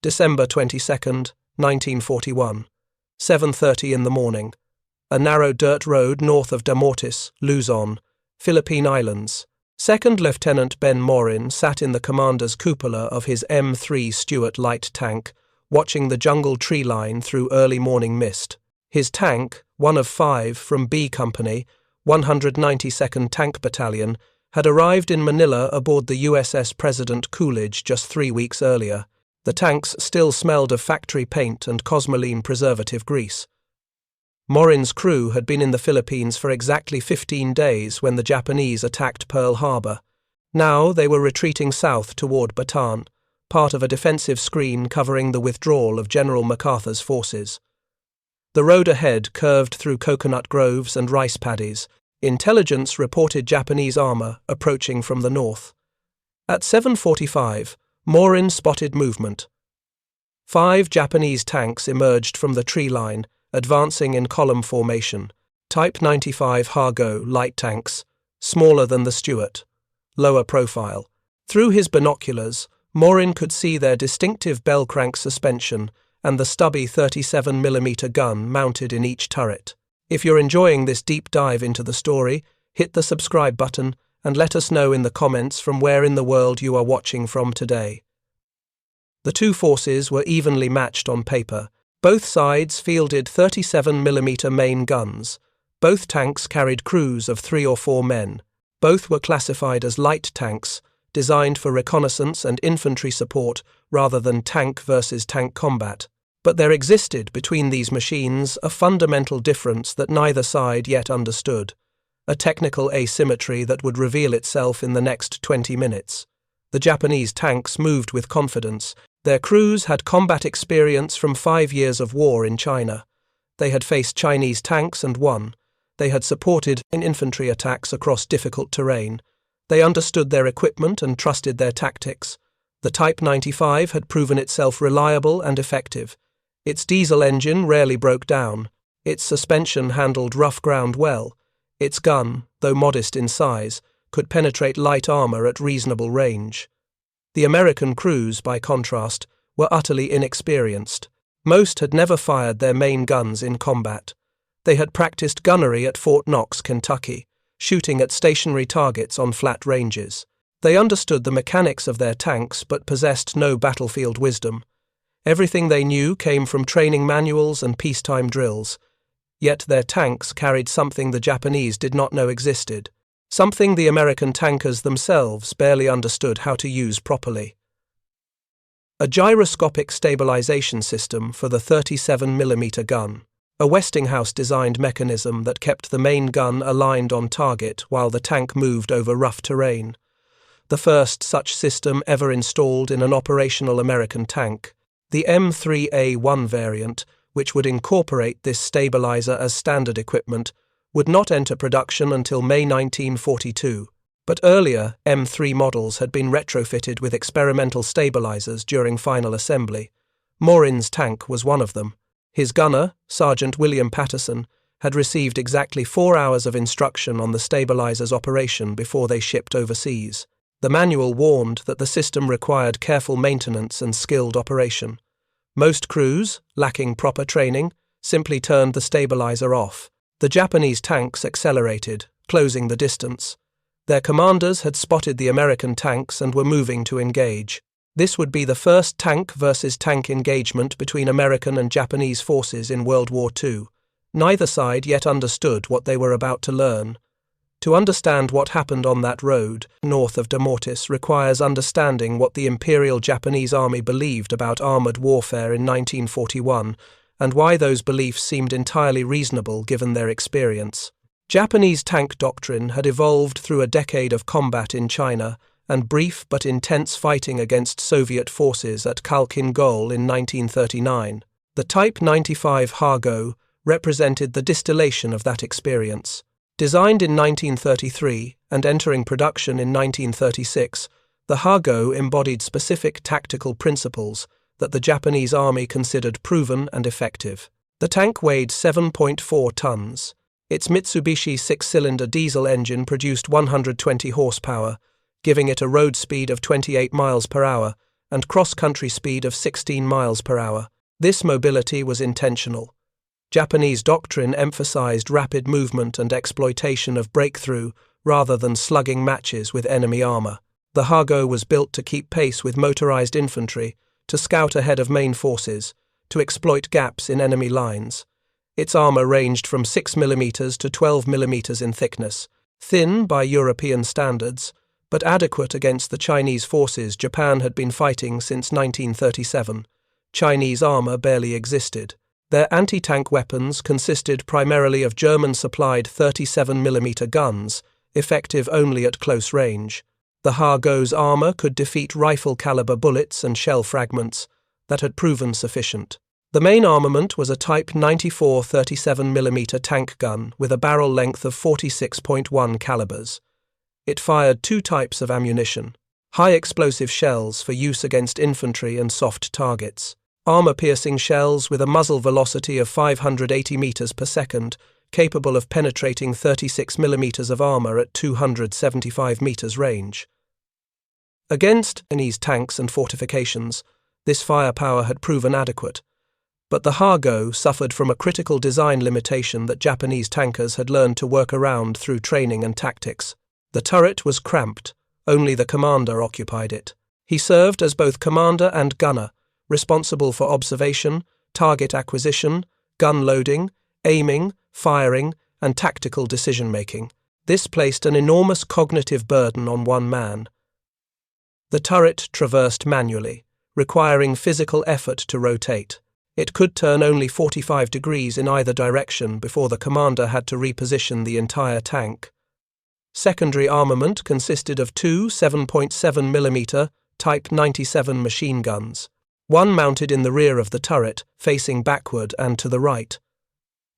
December 22nd, 1941. 7:30 in the morning. A narrow dirt road north of Damortis, Luzon, Philippine Islands. Second Lieutenant Ben Morin sat in the commander's cupola of his M3 Stuart light tank, watching the jungle tree line through early morning mist. His tank, one of 5 from B Company, 192nd Tank Battalion, had arrived in Manila aboard the USS President Coolidge just 3 weeks earlier. The tanks still smelled of factory paint and cosmoline preservative grease. Morin's crew had been in the Philippines for exactly 15 days when the Japanese attacked Pearl Harbor. Now they were retreating south toward Bataan, part of a defensive screen covering the withdrawal of General MacArthur's forces. The road ahead curved through coconut groves and rice paddies. Intelligence reported Japanese armor approaching from the north. At 7:45, Morin spotted movement. 5 Japanese tanks emerged from the tree line, advancing in column formation. Type 95 Hargo light tanks, smaller than the Stuart, lower profile. Through his binoculars, Morin could see their distinctive bell crank suspension and the stubby 37mm gun mounted in each turret. If you're enjoying this deep dive into the story, hit the subscribe button and let us know in the comments from where in the world you are watching from today. The two forces were evenly matched on paper. Both sides fielded 37mm main guns. Both tanks carried crews of 3 or 4 men. Both were classified as light tanks, designed for reconnaissance and infantry support rather than tank versus tank combat. But there existed between these machines a fundamental difference that neither side yet understood, a technical asymmetry that would reveal itself in the next 20 minutes. The Japanese tanks moved with confidence. Their crews had combat experience from 5 years of war in China. They had faced Chinese tanks and won. They had supported in infantry attacks across difficult terrain. They understood their equipment and trusted their tactics. The Type 95 had proven itself reliable and effective. Its diesel engine rarely broke down. Its suspension handled rough ground well. Its gun, though modest in size, could penetrate light armor at reasonable range. The American crews, by contrast, were utterly inexperienced. Most had never fired their main guns in combat. They had practiced gunnery at Fort Knox, Kentucky, shooting at stationary targets on flat ranges. They understood the mechanics of their tanks but possessed no battlefield wisdom. Everything they knew came from training manuals and peacetime drills. Yet their tanks carried something the Japanese did not know existed. Something the American tankers themselves barely understood how to use properly. A gyroscopic stabilization system for the 37mm gun, a Westinghouse-designed mechanism that kept the main gun aligned on target while the tank moved over rough terrain. The first such system ever installed in an operational American tank. The M3A1 variant, which would incorporate this stabilizer as standard equipment, would not enter production until May 1942, but earlier M3 models had been retrofitted with experimental stabilizers during final assembly. Morin's tank was one of them. His gunner, Sergeant William Patterson, had received exactly 4 hours of instruction on the stabilizer's operation before they shipped overseas. The manual warned that the system required careful maintenance and skilled operation. Most crews, lacking proper training, simply turned the stabilizer off. The Japanese tanks accelerated, closing the distance. Their commanders had spotted the American tanks and were moving to engage. This would be the first tank versus tank engagement between American and Japanese forces in World War II. Neither side yet understood what they were about to learn. To understand what happened on that road, north of Damortis, requires understanding what the Imperial Japanese Army believed about armored warfare in 1941, and why those beliefs seemed entirely reasonable given their experience. Japanese tank doctrine had evolved through a decade of combat in China and brief but intense fighting against Soviet forces at Khalkhin Gol in 1939. The Type 95 Hargo represented the distillation of that experience. Designed in 1933 and entering production in 1936, the Hargo embodied specific tactical principles that the Japanese army considered proven and effective. The tank weighed 7.4 tons. Its Mitsubishi 6-cylinder diesel engine produced 120 horsepower, giving it a road speed of 28 miles per hour and cross-country speed of 16 miles per hour. This mobility was intentional. Japanese doctrine emphasized rapid movement and exploitation of breakthrough rather than slugging matches with enemy armor. The Hago was built to keep pace with motorized infantry, to scout ahead of main forces, to exploit gaps in enemy lines. Its armor ranged from 6 mm to 12 mm in thickness, thin by European standards, but adequate against the Chinese forces Japan had been fighting since 1937. Chinese armor barely existed. Their anti-tank weapons consisted primarily of German-supplied 37 mm guns, effective only at close range. The Hago's armor could defeat rifle-caliber bullets and shell fragments that had proven sufficient. The main armament was a Type 94 37 mm tank gun with a barrel length of 46.1 calibers. It fired two types of ammunition: high-explosive shells for use against infantry and soft targets, armor-piercing shells with a muzzle velocity of 580 meters per second, capable of penetrating 36 mm of armor at 275 meters range. Against Chinese tanks and fortifications, this firepower had proven adequate, but the Hago suffered from a critical design limitation that Japanese tankers had learned to work around through training and tactics. The turret was cramped, only the commander occupied it. He served as both commander and gunner, responsible for observation, target acquisition, gun loading, aiming, firing, and tactical decision-making. This placed an enormous cognitive burden on one man. The turret traversed manually, requiring physical effort to rotate. It could turn only 45 degrees in either direction before the commander had to reposition the entire tank. Secondary armament consisted of two 7.7 mm Type 97 machine guns, one mounted in the rear of the turret, facing backward and to the right.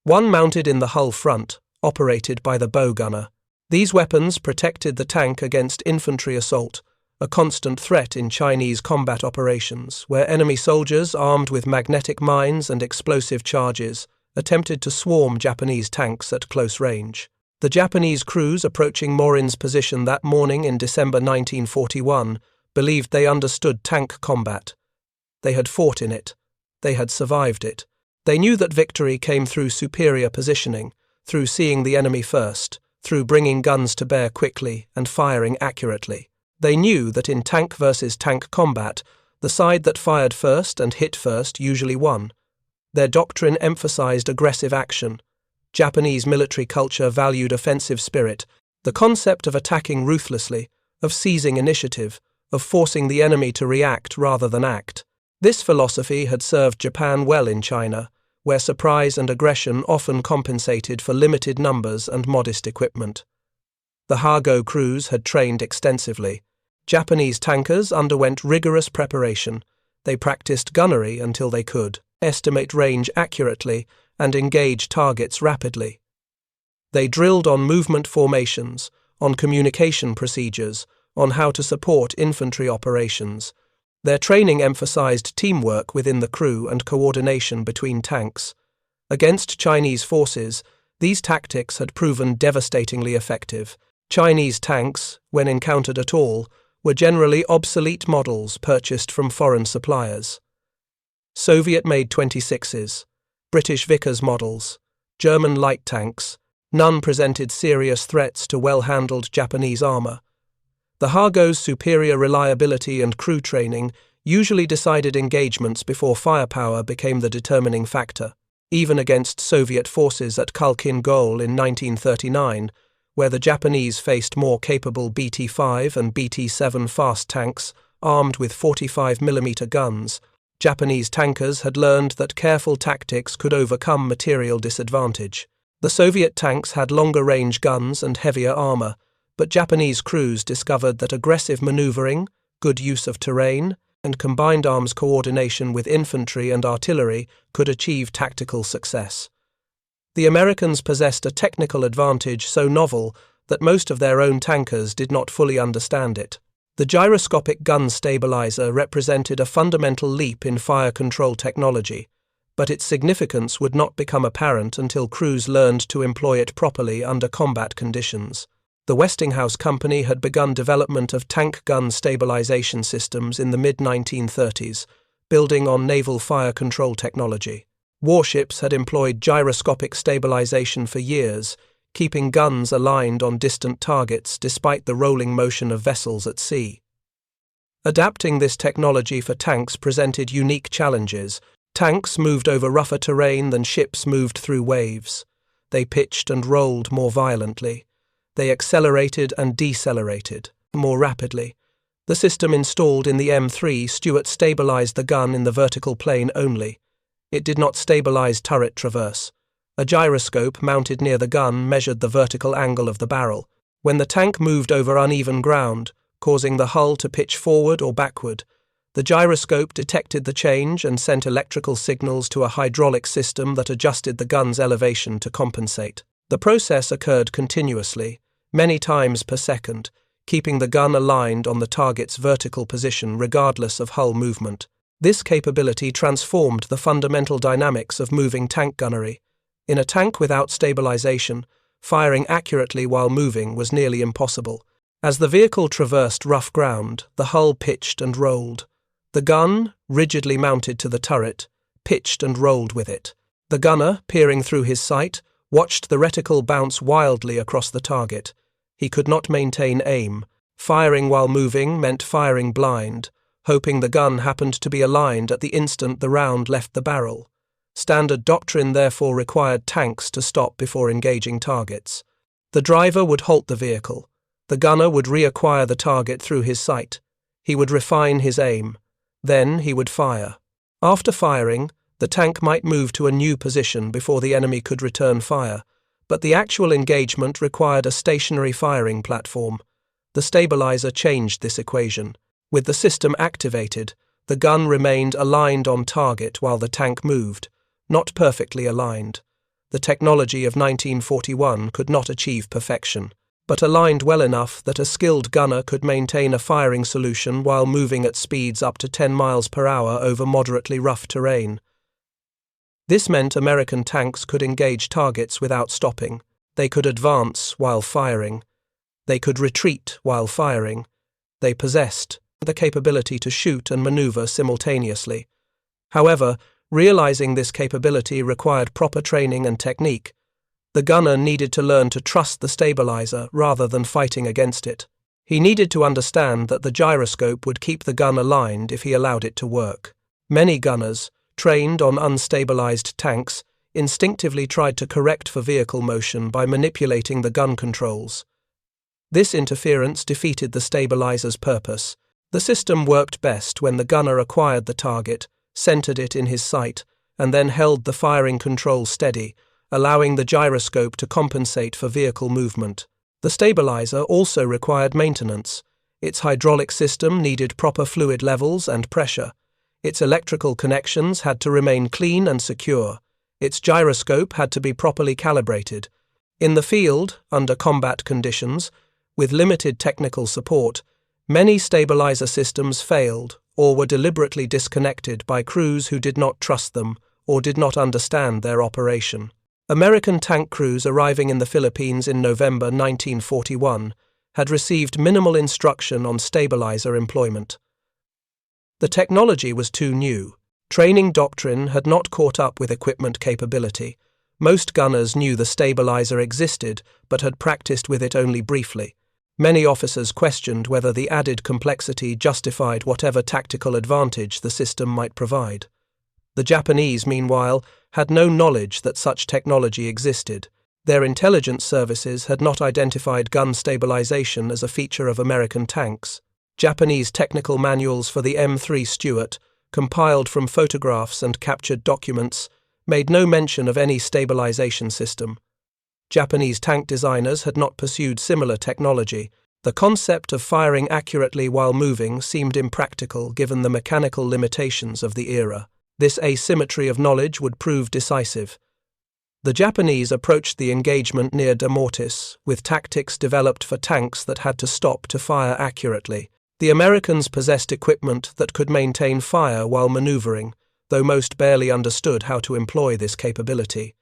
One mounted in the hull front, operated by the bow gunner. These weapons protected the tank against infantry assault, a constant threat in Chinese combat operations, where enemy soldiers armed with magnetic mines and explosive charges attempted to swarm Japanese tanks at close range. The Japanese crews approaching Morin's position that morning in December 1941 believed they understood tank combat. They had fought in it. They had survived it. They knew that victory came through superior positioning, through seeing the enemy first, through bringing guns to bear quickly and firing accurately. They knew that in tank versus tank combat, the side that fired first and hit first usually won. Their doctrine emphasized aggressive action. Japanese military culture valued offensive spirit, the concept of attacking ruthlessly, of seizing initiative, of forcing the enemy to react rather than act. This philosophy had served Japan well in China, where surprise and aggression often compensated for limited numbers and modest equipment. The Hago crews had trained extensively. Japanese tankers underwent rigorous preparation. They practiced gunnery until they could estimate range accurately and engage targets rapidly. They drilled on movement formations, on communication procedures, on how to support infantry operations. Their training emphasized teamwork within the crew and coordination between tanks. Against Chinese forces, these tactics had proven devastatingly effective. Chinese tanks, when encountered at all, were generally obsolete models purchased from foreign suppliers. Soviet-made 26s, British Vickers models, German light tanks, none presented serious threats to well-handled Japanese armor. The Hago's superior reliability and crew training usually decided engagements before firepower became the determining factor, even against Soviet forces at Khalkhin Gol in 1939, where the Japanese faced more capable BT-5 and BT-7 fast tanks armed with 45 mm guns. Japanese tankers had learned that careful tactics could overcome material disadvantage. The Soviet tanks had longer-range guns and heavier armor, but Japanese crews discovered that aggressive maneuvering, good use of terrain, and combined arms coordination with infantry and artillery could achieve tactical success. The Americans possessed a technical advantage so novel that most of their own tankers did not fully understand it. The gyroscopic gun stabilizer represented a fundamental leap in fire control technology, but its significance would not become apparent until crews learned to employ it properly under combat conditions. The Westinghouse Company had begun development of tank gun stabilization systems in the mid-1930s, building on naval fire control technology. Warships had employed gyroscopic stabilization for years, keeping guns aligned on distant targets despite the rolling motion of vessels at sea. Adapting this technology for tanks presented unique challenges. Tanks moved over rougher terrain than ships moved through waves. They pitched and rolled more violently. They accelerated and decelerated more rapidly. The system installed in the M3 Stuart stabilized the gun in the vertical plane only. It did not stabilize turret traverse. A gyroscope mounted near the gun measured the vertical angle of the barrel. When the tank moved over uneven ground, causing the hull to pitch forward or backward, the gyroscope detected the change and sent electrical signals to a hydraulic system that adjusted the gun's elevation to compensate. The process occurred continuously, many times per second, keeping the gun aligned on the target's vertical position regardless of hull movement. This capability transformed the fundamental dynamics of moving tank gunnery. In a tank without stabilization, firing accurately while moving was nearly impossible. As the vehicle traversed rough ground, the hull pitched and rolled. The gun, rigidly mounted to the turret, pitched and rolled with it. The gunner, peering through his sight, watched the reticle bounce wildly across the target. He could not maintain aim. Firing while moving meant firing blind, hoping the gun happened to be aligned at the instant the round left the barrel. Standard doctrine therefore required tanks to stop before engaging targets. The driver would halt the vehicle. The gunner would reacquire the target through his sight. He would refine his aim. Then he would fire. After firing, the tank might move to a new position before the enemy could return fire, but the actual engagement required a stationary firing platform. The stabilizer changed this equation. With the system activated, the gun remained aligned on target while the tank moved, not perfectly aligned. The technology of 1941 could not achieve perfection, but aligned well enough that a skilled gunner could maintain a firing solution while moving at speeds up to 10 miles per hour over moderately rough terrain. This meant American tanks could engage targets without stopping. They could advance while firing. They could retreat while firing. They possessed the capability to shoot and maneuver simultaneously. However, realizing this capability required proper training and technique. The gunner needed to learn to trust the stabilizer rather than fighting against it. He needed to understand that the gyroscope would keep the gun aligned if he allowed it to work. Many gunners, trained on unstabilized tanks, instinctively tried to correct for vehicle motion by manipulating the gun controls. This interference defeated the stabilizer's purpose. The system worked best when the gunner acquired the target, centered it in his sight, and then held the firing control steady, allowing the gyroscope to compensate for vehicle movement. The stabilizer also required maintenance. Its hydraulic system needed proper fluid levels and pressure. Its electrical connections had to remain clean and secure. Its gyroscope had to be properly calibrated. In the field, under combat conditions, with limited technical support, many stabilizer systems failed or were deliberately disconnected by crews who did not trust them or did not understand their operation. American tank crews arriving in the Philippines in November 1941 had received minimal instruction on stabilizer employment. The technology was too new. Training doctrine had not caught up with equipment capability. Most gunners knew the stabilizer existed but had practiced with it only briefly. Many officers questioned whether the added complexity justified whatever tactical advantage the system might provide. The Japanese, meanwhile, had no knowledge that such technology existed. Their intelligence services had not identified gun stabilization as a feature of American tanks. Japanese technical manuals for the M3 Stuart, compiled from photographs and captured documents, made no mention of any stabilization system. Japanese tank designers had not pursued similar technology. The concept of firing accurately while moving seemed impractical given the mechanical limitations of the era. This asymmetry of knowledge would prove decisive. The Japanese approached the engagement near Damortis with tactics developed for tanks that had to stop to fire accurately. The Americans possessed equipment that could maintain fire while maneuvering, though most barely understood how to employ this capability.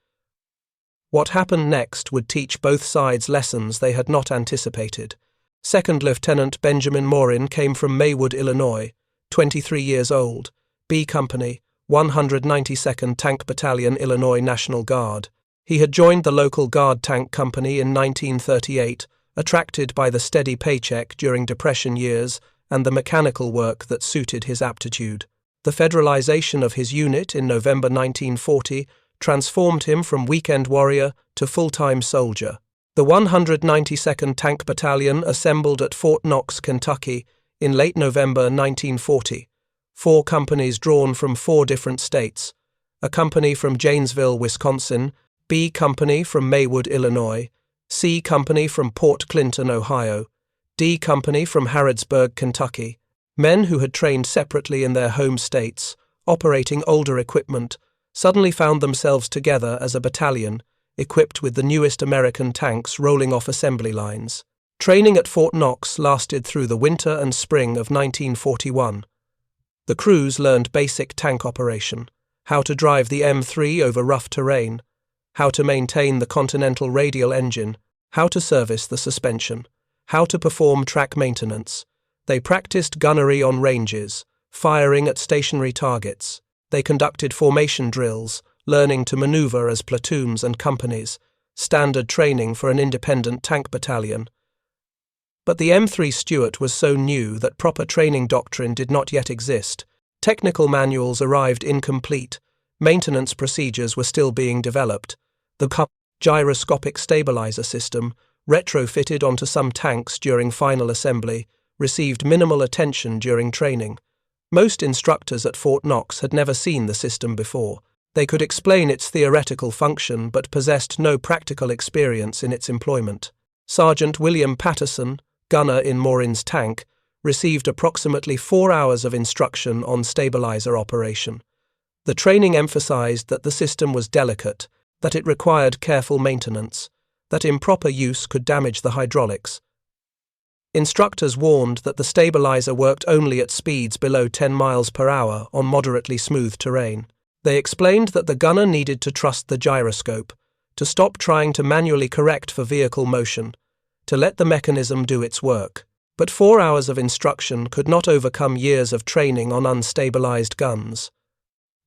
What happened next would teach both sides lessons they had not anticipated. Second Lieutenant Benjamin Morin came from Maywood, Illinois, 23 years old, B Company, 192nd Tank Battalion, Illinois National Guard. He had joined the local Guard Tank Company in 1938, attracted by the steady paycheck during Depression years and the mechanical work that suited his aptitude. The federalization of his unit in November 1940 transformed him from weekend warrior to full-time soldier. The 192nd Tank Battalion assembled at Fort Knox, Kentucky, in late November 1940. 4 companies drawn from 4 different states: a company from Janesville, Wisconsin, B Company from Maywood, Illinois, C Company from Port Clinton, Ohio, D Company from Harrodsburg, Kentucky. Men who had trained separately in their home states, operating older equipment, suddenly found themselves together as a battalion, equipped with the newest American tanks rolling off assembly lines. Training at Fort Knox lasted through the winter and spring of 1941. The crews learned basic tank operation, how to drive the M3 over rough terrain, how to maintain the Continental radial engine, how to service the suspension, how to perform track maintenance. They practiced gunnery on ranges, firing at stationary targets. They conducted formation drills, learning to maneuver as platoons and companies, standard training for an independent tank battalion. But the M3 Stuart was so new that proper training doctrine did not yet exist. Technical manuals arrived incomplete. Maintenance procedures were still being developed. The gyroscopic stabilizer system, retrofitted onto some tanks during final assembly, received minimal attention during training. Most instructors at Fort Knox had never seen the system before. They could explain its theoretical function but possessed no practical experience in its employment. Sergeant William Patterson, gunner in Morin's tank, received approximately 4 hours of instruction on stabilizer operation. The training emphasized that the system was delicate, that it required careful maintenance, that improper use could damage the hydraulics. Instructors warned that the stabilizer worked only at speeds below 10 miles per hour on moderately smooth terrain. They explained that the gunner needed to trust the gyroscope, to stop trying to manually correct for vehicle motion, to let the mechanism do its work. But 4 hours of instruction could not overcome years of training on unstabilized guns.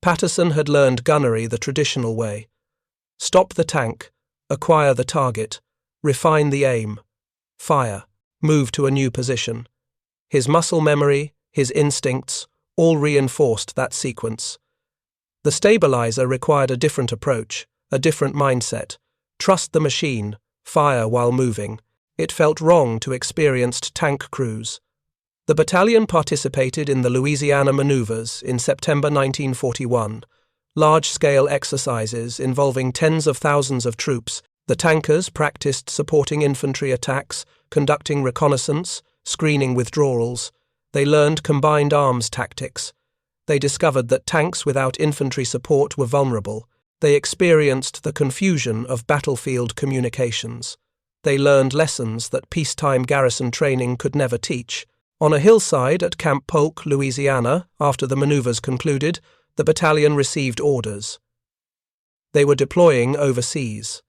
Patterson had learned gunnery the traditional way: stop the tank, acquire the target, refine the aim, fire, move to a new position. His muscle memory, his instincts, all reinforced that sequence. The stabilizer required a different approach, a different mindset. Trust the machine, fire while moving. It felt wrong to experienced tank crews. The battalion participated in the Louisiana maneuvers in September 1941, large-scale exercises involving tens of thousands of troops. The tankers practiced supporting infantry attacks, conducting reconnaissance, screening withdrawals. They learned combined arms tactics. They discovered that tanks without infantry support were vulnerable. They experienced the confusion of battlefield communications. They learned lessons that peacetime garrison training could never teach. On a hillside at Camp Polk, Louisiana, after the maneuvers concluded, the battalion received orders. They were deploying overseas.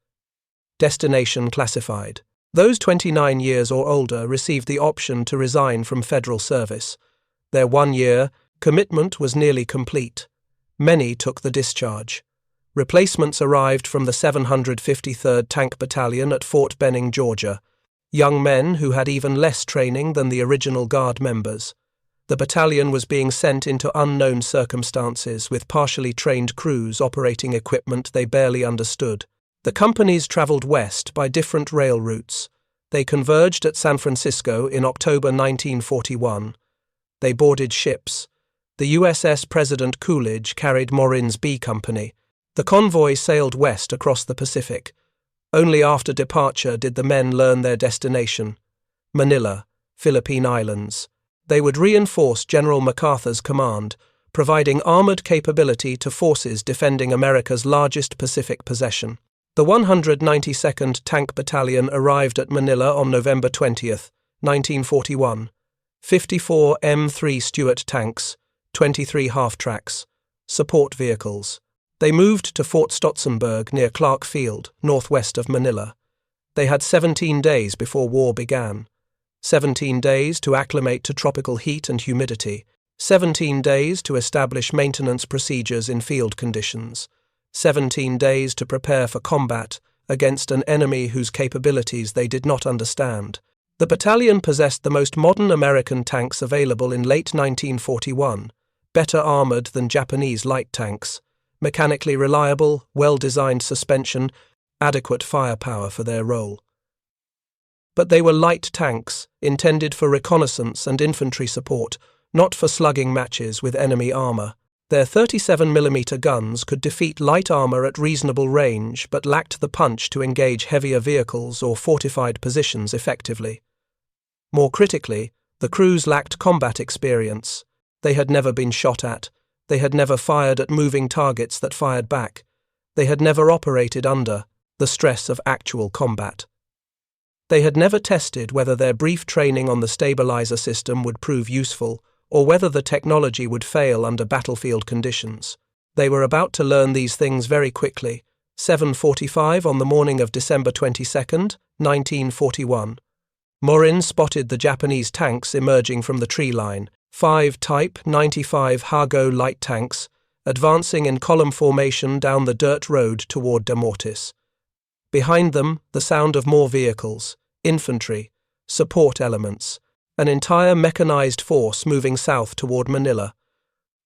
Destination classified. Those 29 years or older received the option to resign from federal service. Their 1-year commitment was nearly complete. Many took the discharge. Replacements arrived from the 753rd Tank Battalion at Fort Benning, Georgia, young men who had even less training than the original Guard members. The battalion was being sent into unknown circumstances with partially trained crews operating equipment they barely understood. The companies traveled west by different rail routes. They converged at San Francisco in October 1941. They boarded ships. The USS President Coolidge carried Morin's B Company. The convoy sailed west across the Pacific. Only after departure did the men learn their destination: Manila, Philippine Islands. They would reinforce General MacArthur's command, providing armored capability to forces defending America's largest Pacific possession. The 192nd Tank Battalion arrived at Manila on November 20, 1941. 54 M3 Stuart tanks, 23 half-tracks, support vehicles. They moved to Fort Stotzenburg near Clark Field, northwest of Manila. They had 17 days before war began. 17 days to acclimate to tropical heat and humidity. 17 days to establish maintenance procedures in field conditions. 17 days to prepare for combat against an enemy whose capabilities they did not understand. The battalion possessed the most modern American tanks available in late 1941, better armoured than Japanese light tanks, mechanically reliable, well-designed suspension, adequate firepower for their role. But they were light tanks, intended for reconnaissance and infantry support, not for slugging matches with enemy armour. Their 37mm guns could defeat light armour at reasonable range but lacked the punch to engage heavier vehicles or fortified positions effectively. More critically, the crews lacked combat experience. They had never been shot at. They had never fired at moving targets that fired back. They had never operated under the stress of actual combat. They had never tested whether their brief training on the stabilizer system would prove useful, or whether the technology would fail under battlefield conditions. They were about to learn these things very quickly. 7:45 on the morning of December 22, 1941. Morin spotted the Japanese tanks emerging from the tree line, 5 Type 95 Hago light tanks, advancing in column formation down the dirt road toward Damortis. Behind them, the sound of more vehicles, infantry, support elements, an entire mechanized force moving south toward Manila.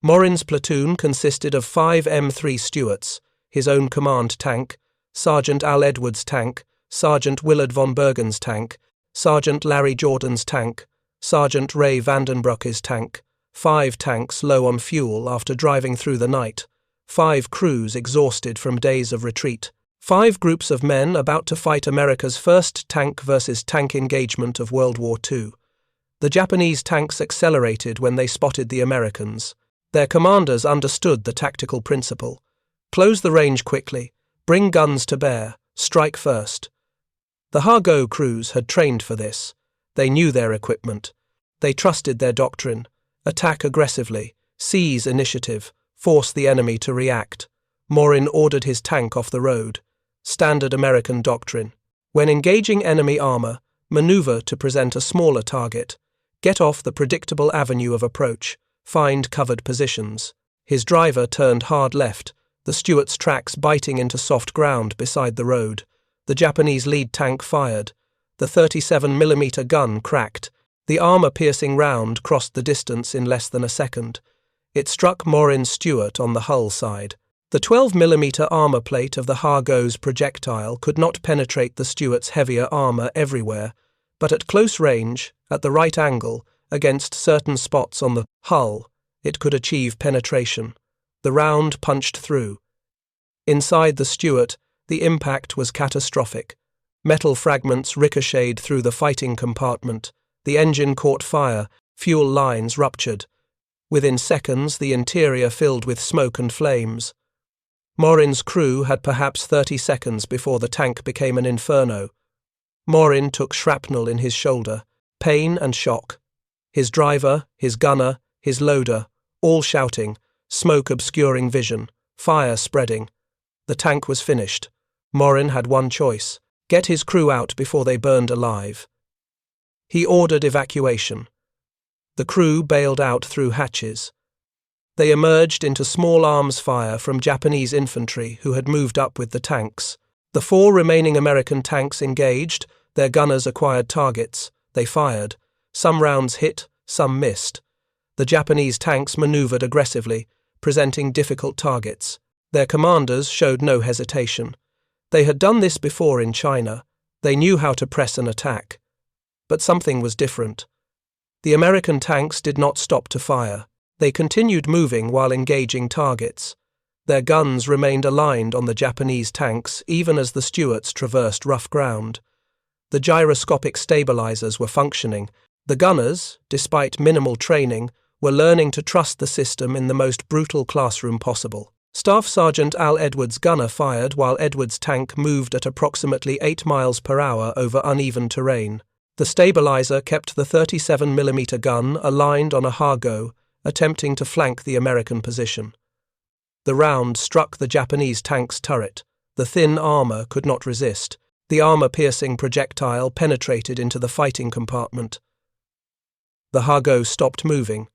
Morin's platoon consisted of 5 M3 Stuarts, his own command tank, Sergeant Al Edwards' tank, Sergeant Willard von Bergen's tank, Sergeant Larry Jordan's tank, Sergeant Ray Vandenbroek's tank, 5 tanks low on fuel after driving through the night, 5 crews exhausted from days of retreat, 5 groups of men about to fight America's first tank versus tank engagement of World War II. The Japanese tanks accelerated when they spotted the Americans. Their commanders understood the tactical principle. Close the range quickly, bring guns to bear, strike first. The Hago crews had trained for this. They knew their equipment. They trusted their doctrine. Attack aggressively, seize initiative, force the enemy to react. Morin ordered his tank off the road. Standard American doctrine. When engaging enemy armour, maneuver to present a smaller target. Get off the predictable avenue of approach. Find covered positions. His driver turned hard left, the Stuart's tracks biting into soft ground beside the road. The Japanese lead tank fired. The 37mm gun cracked. The armour-piercing round crossed the distance in less than a second. It struck Morin's Stuart on the hull side. The 12mm armour plate of the Hago's projectile could not penetrate the Stuart's heavier armour everywhere, but at close range, at the right angle, against certain spots on the hull, it could achieve penetration. The round punched through. Inside the Stuart, the impact was catastrophic. Metal fragments ricocheted through the fighting compartment. The engine caught fire, fuel lines ruptured. Within seconds, the interior filled with smoke and flames. Morin's crew had perhaps 30 seconds before the tank became an inferno. Morin took shrapnel in his shoulder, pain and shock. His driver, his gunner, his loader, all shouting, smoke obscuring vision, fire spreading. The tank was finished. Morin had one choice: get his crew out before they burned alive. He ordered evacuation. The crew bailed out through hatches. They emerged into small arms fire from Japanese infantry who had moved up with the tanks. The 4 remaining American tanks engaged, their gunners acquired targets. They fired. Some rounds hit, some missed. The Japanese tanks maneuvered aggressively, presenting difficult targets. Their commanders showed no hesitation. They had done this before in China. They knew how to press an attack. But something was different. The American tanks did not stop to fire. They continued moving while engaging targets. Their guns remained aligned on the Japanese tanks even as the Stuarts traversed rough ground. The gyroscopic stabilizers were functioning. The gunners, despite minimal training, were learning to trust the system in the most brutal classroom possible. Staff Sergeant Al Edwards' gunner fired while Edwards' tank moved at approximately 8 miles per hour over uneven terrain. The stabilizer kept the 37mm gun aligned on a Hago, attempting to flank the American position. The round struck the Japanese tank's turret. The thin armor could not resist. The armor-piercing projectile penetrated into the fighting compartment. The Hago stopped moving.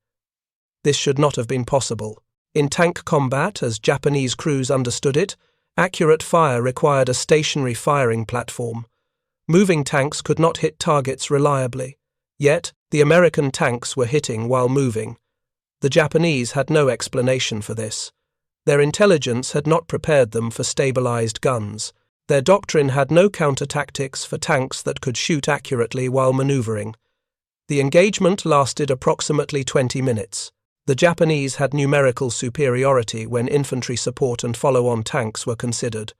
This should not have been possible. In tank combat, as Japanese crews understood it, accurate fire required a stationary firing platform. Moving tanks could not hit targets reliably. Yet, the American tanks were hitting while moving. The Japanese had no explanation for this. Their intelligence had not prepared them for stabilized guns. Their doctrine had no counter-tactics for tanks that could shoot accurately while maneuvering. The engagement lasted approximately 20 minutes. The Japanese had numerical superiority when infantry support and follow-on tanks were considered.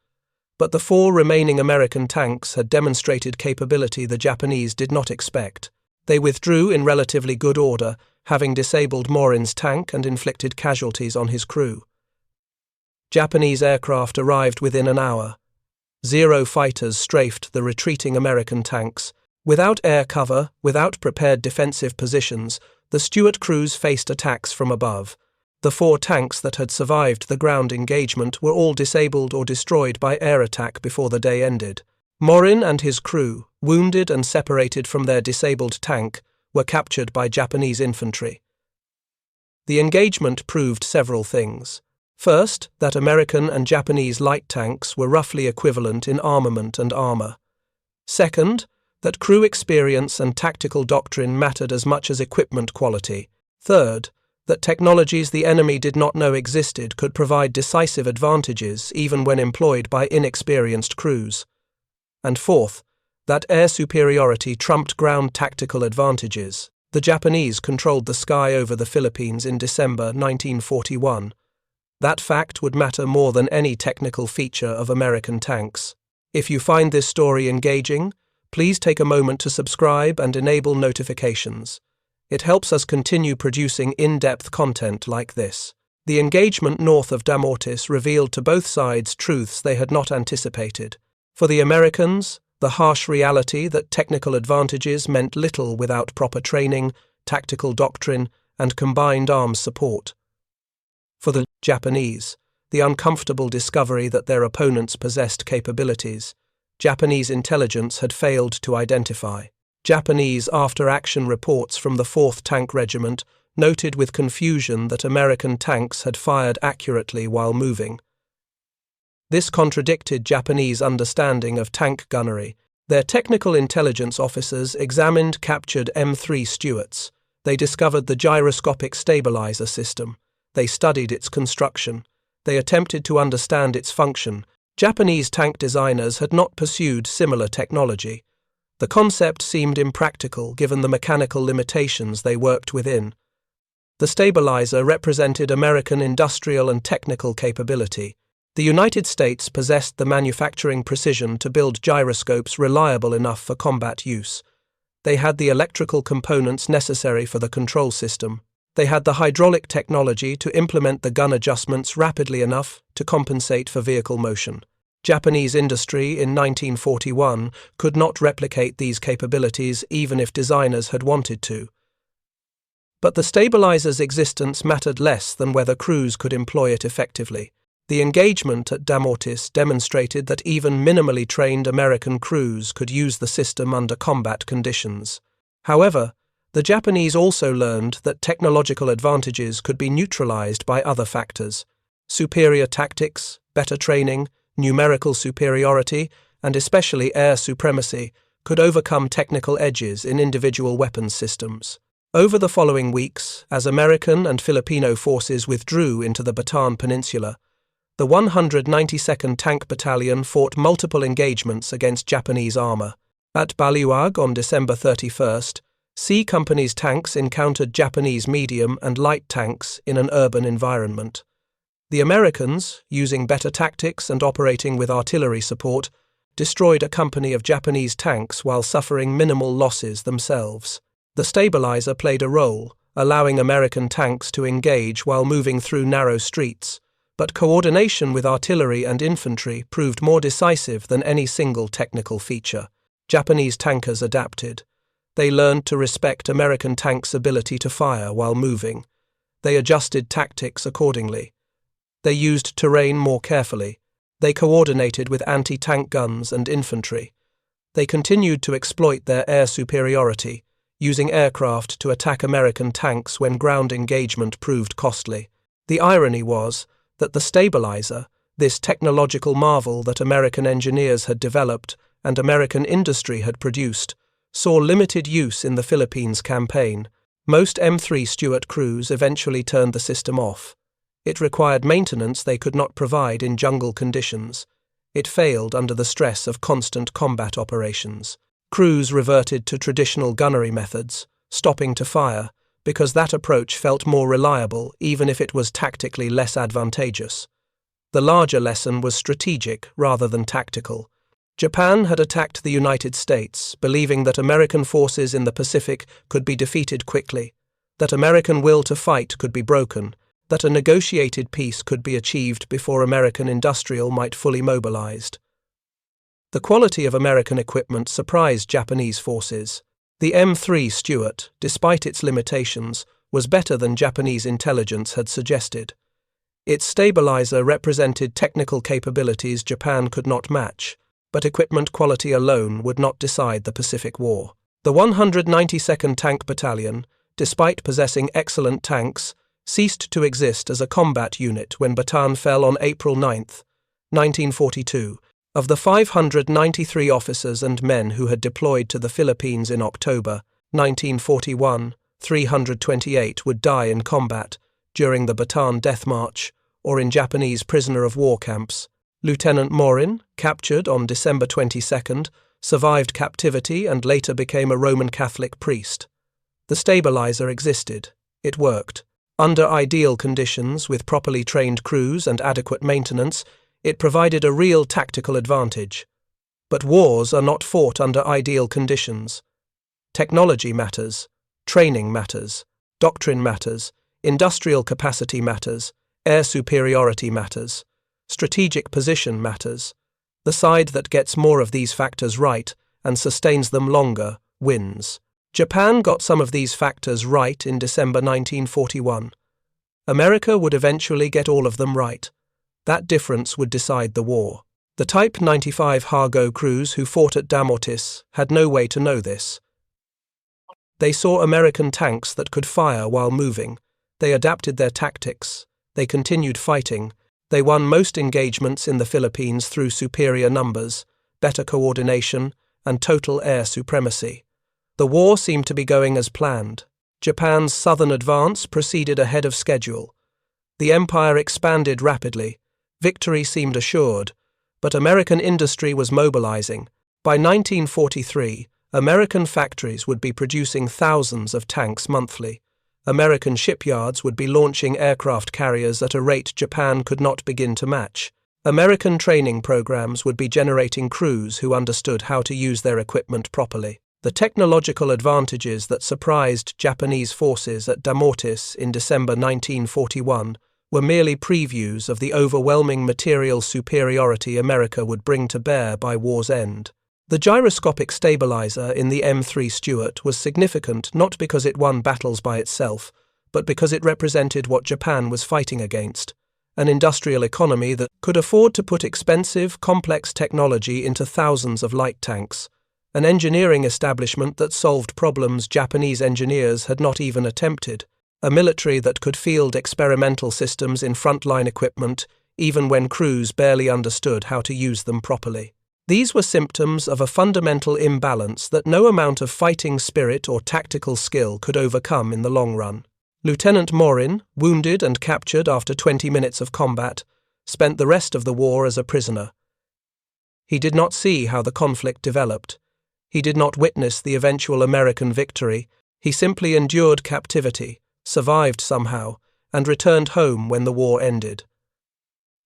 But the 4 remaining American tanks had demonstrated capability the Japanese did not expect. They withdrew in relatively good order, having disabled Morin's tank and inflicted casualties on his crew. Japanese aircraft arrived within an hour. 0 fighters strafed the retreating American tanks. Without air cover, without prepared defensive positions, the Stuart crews faced attacks from above. The 4 tanks that had survived the ground engagement were all disabled or destroyed by air attack before the day ended. Morin and his crew, wounded and separated from their disabled tank, were captured by Japanese infantry. The engagement proved several things. First, that American and Japanese light tanks were roughly equivalent in armament and armor. Second, that crew experience and tactical doctrine mattered as much as equipment quality. Third, that technologies the enemy did not know existed could provide decisive advantages even when employed by inexperienced crews. And fourth, that air superiority trumped ground tactical advantages. The Japanese controlled the sky over the Philippines in December 1941. That fact would matter more than any technical feature of American tanks. If you find this story engaging, please take a moment to subscribe and enable notifications. It helps us continue producing in-depth content like this. The engagement north of Damortis revealed to both sides truths they had not anticipated. For the Americans, the harsh reality that technical advantages meant little without proper training, tactical doctrine, and combined arms support. For the Japanese, the uncomfortable discovery that their opponents possessed capabilities Japanese intelligence had failed to identify. Japanese after-action reports from the 4th Tank Regiment noted with confusion that American tanks had fired accurately while moving. This contradicted Japanese understanding of tank gunnery. Their technical intelligence officers examined captured M3 Stuarts. They discovered the gyroscopic stabilizer system. They studied its construction. They attempted to understand its function. Japanese tank designers had not pursued similar technology. The concept seemed impractical given the mechanical limitations they worked within. The stabilizer represented American industrial and technical capability. The United States possessed the manufacturing precision to build gyroscopes reliable enough for combat use. They had the electrical components necessary for the control system. They had the hydraulic technology to implement the gun adjustments rapidly enough to compensate for vehicle motion. Japanese industry in 1941 could not replicate these capabilities even if designers had wanted to. But the stabilizer's existence mattered less than whether crews could employ it effectively. The engagement at Damortis demonstrated that even minimally trained American crews could use the system under combat conditions. However, the Japanese also learned that technological advantages could be neutralized by other factors. Superior tactics, better training, numerical superiority, and especially air supremacy could overcome technical edges in individual weapons systems. Over the following weeks, as American and Filipino forces withdrew into the Bataan Peninsula, the 192nd Tank Battalion fought multiple engagements against Japanese armor. At WWII on December 31st, C Company's tanks encountered Japanese medium and light tanks in an urban environment. The Americans, using better tactics and operating with artillery support, destroyed a company of Japanese tanks while suffering minimal losses themselves. The stabilizer played a role, allowing American tanks to engage while moving through narrow streets, but coordination with artillery and infantry proved more decisive than any single technical feature. Japanese tankers adapted. They learned to respect American tanks' ability to fire while moving. They adjusted tactics accordingly. They used terrain more carefully. They coordinated with anti-tank guns and infantry. They continued to exploit their air superiority, using aircraft to attack American tanks when ground engagement proved costly. The irony was that the stabilizer, this technological marvel that American engineers had developed and American industry had produced, saw limited use in the Philippines campaign. Most M3 Stuart crews eventually turned the system off. It required maintenance they could not provide in jungle conditions. It failed under the stress of constant combat operations. Crews reverted to traditional gunnery methods, stopping to fire, because that approach felt more reliable even if it was tactically less advantageous. The larger lesson was strategic rather than tactical. Japan had attacked the United States, believing that American forces in the Pacific could be defeated quickly, that American will to fight could be broken, that a negotiated peace could be achieved before American industrial might fully mobilized. The quality of American equipment surprised Japanese forces. The M3 Stuart, despite its limitations, was better than Japanese intelligence had suggested. Its stabilizer represented technical capabilities Japan could not match, but equipment quality alone would not decide the Pacific War. The 192nd Tank Battalion, despite possessing excellent tanks, ceased to exist as a combat unit when Bataan fell on April 9, 1942. Of the 593 officers and men who had deployed to the Philippines in October 1941, 328 would die in combat during the Bataan Death March or in Japanese prisoner of war camps. Lieutenant Morin, captured on December 22, survived captivity and later became a Roman Catholic priest. The stabilizer existed. It worked. Under ideal conditions, with properly trained crews and adequate maintenance, it provided a real tactical advantage. But wars are not fought under ideal conditions. Technology matters, training matters, doctrine matters, industrial capacity matters, air superiority matters, strategic position matters. The side that gets more of these factors right and sustains them longer wins. Japan got some of these factors right in December 1941. America would eventually get all of them right. That difference would decide the war. The Type 95 Hargo crews who fought at Damortis had no way to know this. They saw American tanks that could fire while moving. They adapted their tactics. They continued fighting. They won most engagements in the Philippines through superior numbers, better coordination, and total air supremacy. The war seemed to be going as planned. Japan's southern advance proceeded ahead of schedule. The empire expanded rapidly. Victory seemed assured, but American industry was mobilizing. By 1943, American factories would be producing thousands of tanks monthly. American shipyards would be launching aircraft carriers at a rate Japan could not begin to match. American training programs would be generating crews who understood how to use their equipment properly. The technological advantages that surprised Japanese forces at Damortis in December 1941 were merely previews of the overwhelming material superiority America would bring to bear by war's end. The gyroscopic stabilizer in the M3 Stuart was significant not because it won battles by itself, but because it represented what Japan was fighting against, an industrial economy that could afford to put expensive, complex technology into thousands of light tanks, an engineering establishment that solved problems Japanese engineers had not even attempted, a military that could field experimental systems in frontline equipment even when crews barely understood how to use them properly. These were symptoms of a fundamental imbalance that no amount of fighting spirit or tactical skill could overcome in the long run. Lieutenant Morin, wounded and captured after 20 minutes of combat, spent the rest of the war as a prisoner. He did not see how the conflict developed. He did not witness the eventual American victory. He simply endured captivity, survived somehow, and returned home when the war ended.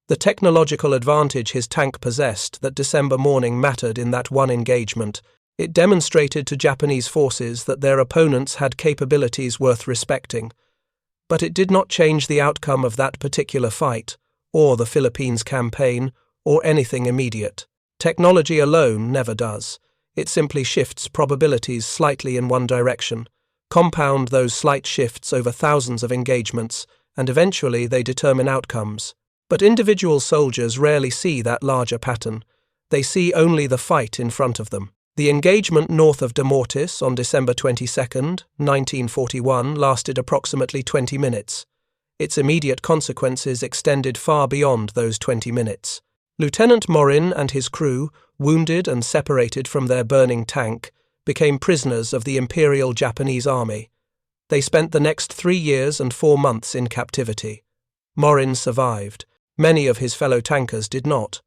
The technological advantage his tank possessed that December morning mattered in that one engagement. It demonstrated to Japanese forces that their opponents had capabilities worth respecting. But it did not change the outcome of that particular fight, or the Philippines campaign, or anything immediate. Technology alone never does. It simply shifts probabilities slightly in one direction. Compound those slight shifts over thousands of engagements, and eventually they determine outcomes. But individual soldiers rarely see that larger pattern. They see only the fight in front of them. The engagement north of Damortis on December 22, 1941, lasted approximately 20 minutes. Its immediate consequences extended far beyond those 20 minutes. Lieutenant Morin and his crew, wounded and separated from their burning tank, became prisoners of the Imperial Japanese Army. They spent the next 3 years and 4 months in captivity. Morin survived. Many of his fellow tankers did not.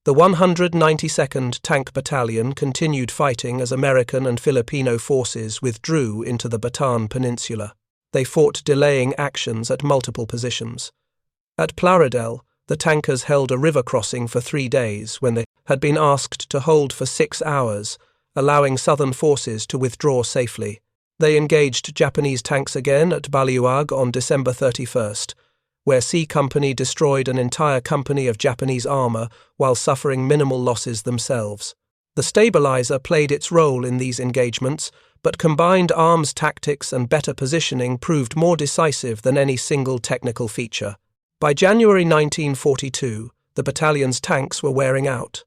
The 192nd Tank Battalion continued fighting as American and Filipino forces withdrew into the Bataan Peninsula. They fought delaying actions at multiple positions. At Plaridel, the tankers held a river crossing for 3 days when they had been asked to hold for 6 hours, allowing Southern forces to withdraw safely. They engaged Japanese tanks again at WWII on December 31st, where C Company destroyed an entire company of Japanese armour while suffering minimal losses themselves. The stabilizer played its role in these engagements, but combined arms tactics and better positioning proved more decisive than any single technical feature. By January 1942, the battalion's tanks were wearing out.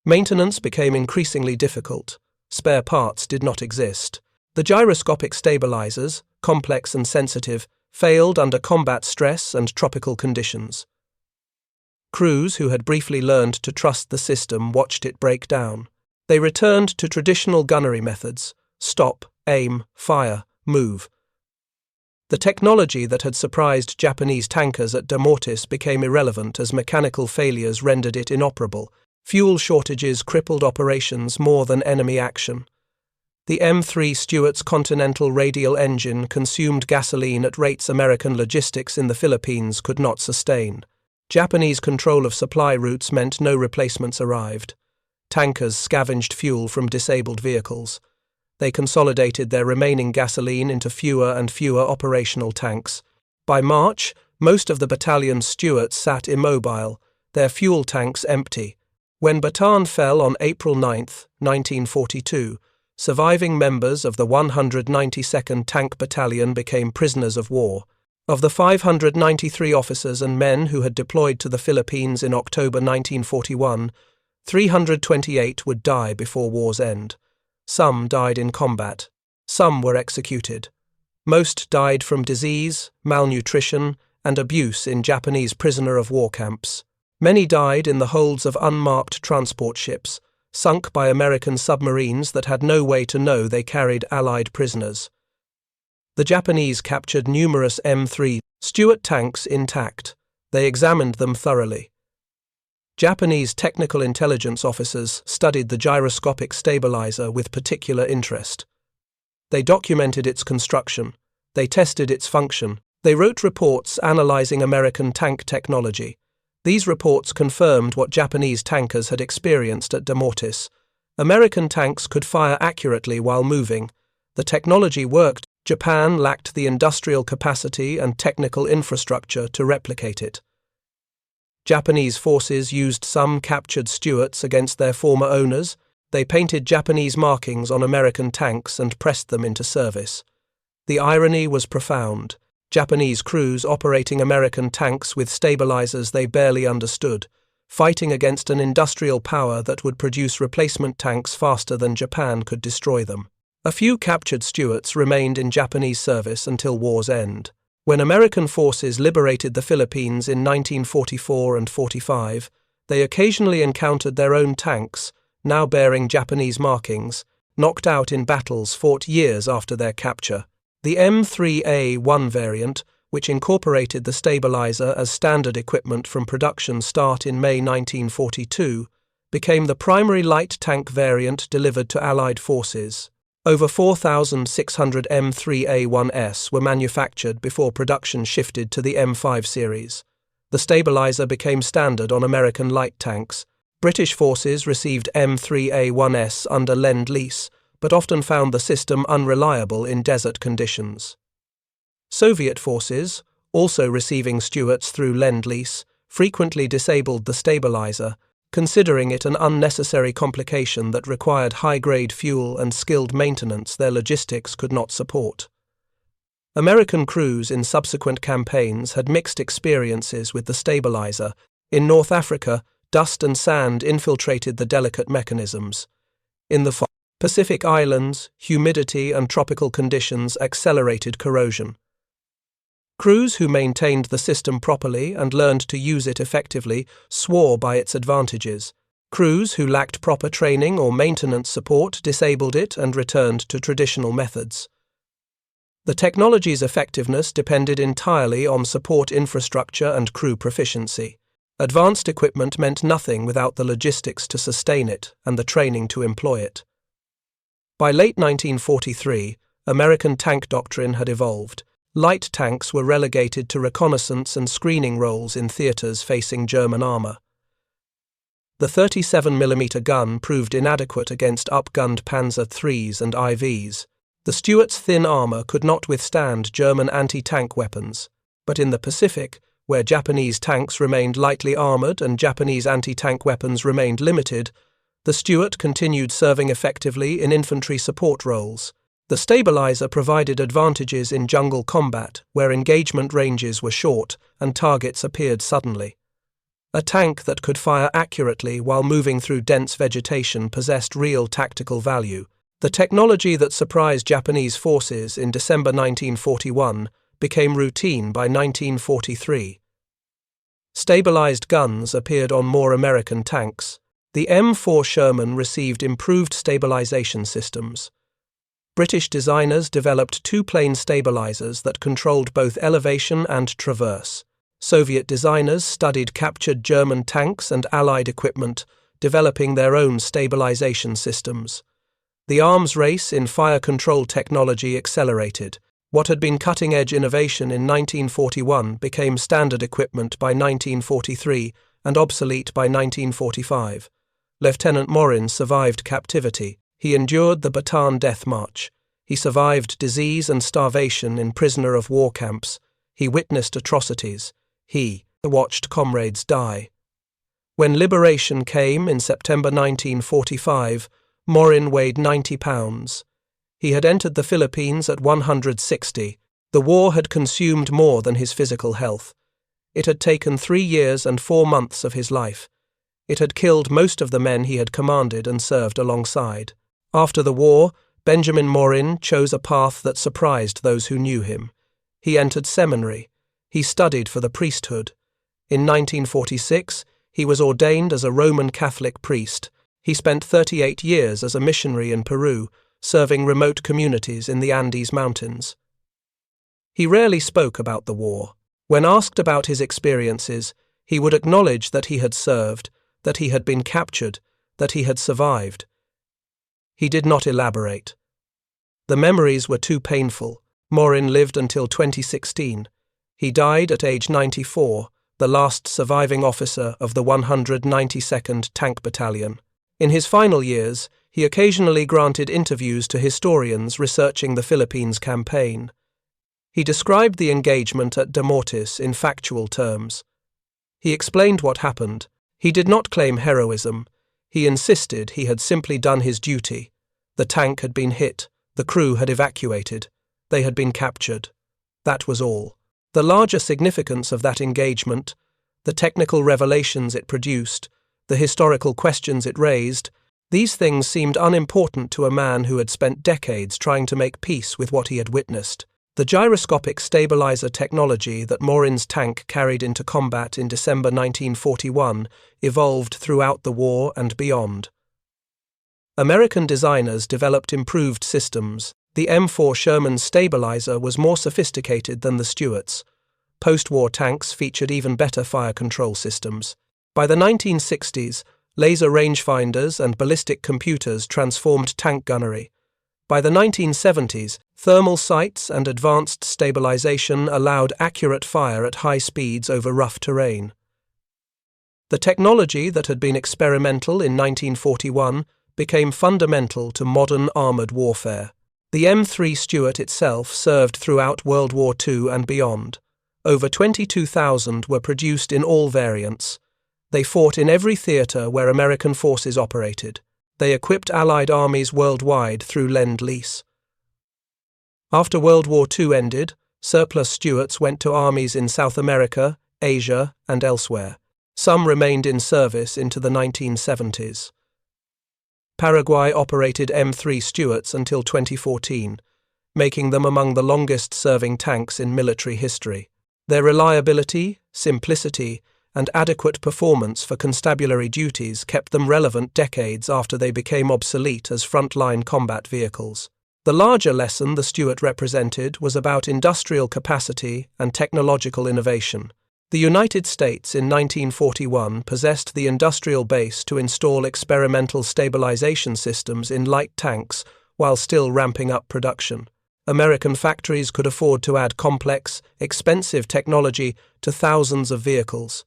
Maintenance became increasingly difficult. Spare parts did not exist. The gyroscopic stabilizers, complex and sensitive, failed under combat stress and tropical conditions. Crews who had briefly learned to trust the system watched it break down. They returned to traditional gunnery methods: stop, aim, fire, move. The technology that had surprised Japanese tankers at Damortis became irrelevant as mechanical failures rendered it inoperable. Fuel shortages crippled operations more than enemy action. The M3 Stuart's Continental radial engine consumed gasoline at rates American logistics in the Philippines could not sustain. Japanese control of supply routes meant no replacements arrived. Tankers scavenged fuel from disabled vehicles. They consolidated their remaining gasoline into fewer and fewer operational tanks. By March, most of the battalion's Stuarts sat immobile, their fuel tanks empty. When Bataan fell on April 9, 1942, surviving members of the 192nd Tank Battalion became prisoners of war. Of the 593 officers and men who had deployed to the Philippines in October 1941, 328 would die before war's end. Some died in combat. Some were executed. Most died from disease, malnutrition, and abuse in Japanese prisoner of war camps. Many died in the holds of unmarked transport ships, sunk by American submarines that had no way to know they carried Allied prisoners. The Japanese captured numerous M3 Stuart tanks intact. They examined them thoroughly. Japanese technical intelligence officers studied the gyroscopic stabilizer with particular interest. They documented its construction. They tested its function. They wrote reports analyzing American tank technology. These reports confirmed what Japanese tankers had experienced at Damortis. American tanks could fire accurately while moving. The technology worked. Japan lacked the industrial capacity and technical infrastructure to replicate it. Japanese forces used some captured Stuarts against their former owners. They painted Japanese markings on American tanks and pressed them into service. The irony was profound. Japanese crews operating American tanks with stabilizers they barely understood, fighting against an industrial power that would produce replacement tanks faster than Japan could destroy them. A few captured Stuarts remained in Japanese service until war's end. When American forces liberated the Philippines in 1944 and 45, they occasionally encountered their own tanks, now bearing Japanese markings, knocked out in battles fought years after their capture. The M3A1 variant, which incorporated the stabilizer as standard equipment from production start in May 1942, became the primary light tank variant delivered to Allied forces. Over 4,600 M3A1s were manufactured before production shifted to the M5 series. The stabilizer became standard on American light tanks. British forces received M3A1s under Lend-Lease, but often found the system unreliable in desert conditions. Soviet forces, also receiving Stuarts through Lend-Lease, frequently disabled the stabilizer, considering it an unnecessary complication that required high-grade fuel and skilled maintenance their logistics could not support. American crews in subsequent campaigns had mixed experiences with the stabilizer. In North Africa, dust and sand infiltrated the delicate mechanisms. In the Pacific Islands, humidity and tropical conditions accelerated corrosion. Crews who maintained the system properly and learned to use it effectively swore by its advantages. Crews who lacked proper training or maintenance support disabled it and returned to traditional methods. The technology's effectiveness depended entirely on support infrastructure and crew proficiency. Advanced equipment meant nothing without the logistics to sustain it and the training to employ it. By late 1943, American tank doctrine had evolved. Light tanks were relegated to reconnaissance and screening roles in theaters facing German armor. The 37mm gun proved inadequate against upgunned Panzer IIIs and IVs. The Stuart's thin armor could not withstand German anti-tank weapons, but in the Pacific, where Japanese tanks remained lightly armored and Japanese anti-tank weapons remained limited, the Stuart continued serving effectively in infantry support roles. The stabilizer provided advantages in jungle combat, where engagement ranges were short and targets appeared suddenly. A tank that could fire accurately while moving through dense vegetation possessed real tactical value. The technology that surprised Japanese forces in December 1941 became routine by 1943. Stabilized guns appeared on more American tanks. The M4 Sherman received improved stabilization systems. British designers developed two-plane stabilizers that controlled both elevation and traverse. Soviet designers studied captured German tanks and Allied equipment, developing their own stabilization systems. The arms race in fire control technology accelerated. What had been cutting-edge innovation in 1941 became standard equipment by 1943 and obsolete by 1945. Lieutenant Morin survived captivity. He endured the Bataan Death March. He survived disease and starvation in prisoner of war camps. He witnessed atrocities. He watched comrades die. When liberation came in September 1945, Morin weighed 90 pounds. He had entered the Philippines at 160. The war had consumed more than his physical health. It had taken 3 years and 4 months of his life. It had killed most of the men he had commanded and served alongside. After the war, Benjamin Morin chose a path that surprised those who knew him. He entered seminary. He studied for the priesthood. In 1946, he was ordained as a Roman Catholic priest. He spent 38 years as a missionary in Peru, serving remote communities in the Andes Mountains. He rarely spoke about the war. When asked about his experiences, he would acknowledge that he had served, that he had been captured, that he had survived. He did not elaborate. The memories were too painful. Morin lived until 2016. He died at age 94, the last surviving officer of the 192nd Tank Battalion. In his final years, he occasionally granted interviews to historians researching the Philippines campaign. He described the engagement at Damortis in factual terms. He explained what happened. He did not claim heroism. He insisted he had simply done his duty. The tank had been hit. The crew had evacuated. They had been captured. That was all. The larger significance of that engagement, the technical revelations it produced, the historical questions it raised, these things seemed unimportant to a man who had spent decades trying to make peace with what he had witnessed. The gyroscopic stabilizer technology that Morin's tank carried into combat in December 1941 evolved throughout the war and beyond. American designers developed improved systems. The M4 Sherman stabilizer was more sophisticated than the Stuart's. Post-war tanks featured even better fire control systems. By the 1960s, laser rangefinders and ballistic computers transformed tank gunnery. By the 1970s, thermal sights and advanced stabilization allowed accurate fire at high speeds over rough terrain. The technology that had been experimental in 1941 became fundamental to modern armored warfare. The M3 Stuart itself served throughout World War II and beyond. Over 22,000 were produced in all variants. They fought in every theater where American forces operated. They equipped Allied armies worldwide through Lend-Lease. After World War II ended, Surplus Stuarts went to armies in South America, Asia, and elsewhere. Some remained in service into the 1970s. Paraguay operated M3 Stuarts until 2014, making them among the longest-serving tanks in military history. Their reliability, simplicity, and adequate performance for constabulary duties kept them relevant decades after they became obsolete as frontline combat vehicles. The larger lesson the Stuart represented was about industrial capacity and technological innovation. The United States in 1941 possessed the industrial base to install experimental stabilization systems in light tanks while still ramping up production. American factories could afford to add complex, expensive technology to thousands of vehicles.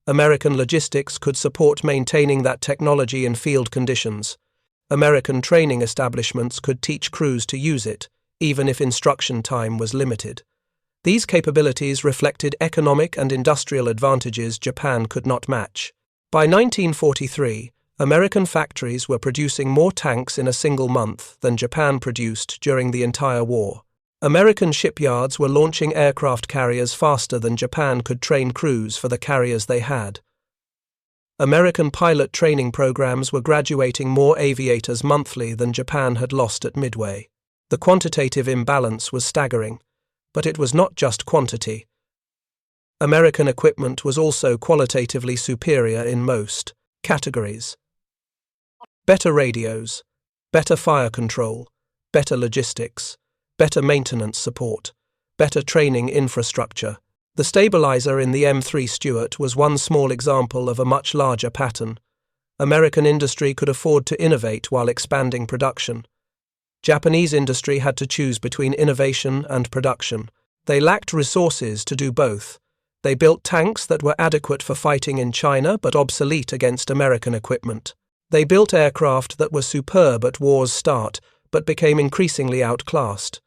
American logistics could support maintaining that technology in field conditions. American training establishments could teach crews to use it, even if instruction time was limited. These capabilities reflected economic and industrial advantages Japan could not match. By 1943, American factories were producing more tanks in a single month than Japan produced during the entire war. American shipyards were launching aircraft carriers faster than Japan could train crews for the carriers they had. American pilot training programs were graduating more aviators monthly than Japan had lost at Midway. The quantitative imbalance was staggering, but it was not just quantity. American equipment was also qualitatively superior in most categories. Better radios, better fire control, better logistics, better maintenance support, better training infrastructure. The stabilizer in the M3 Stuart was one small example of a much larger pattern. American industry could afford to innovate while expanding production. Japanese industry had to choose between innovation and production. They lacked resources to do both. They built tanks that were adequate for fighting in China but obsolete against American equipment. They built aircraft that were superb at war's start but became increasingly outclassed.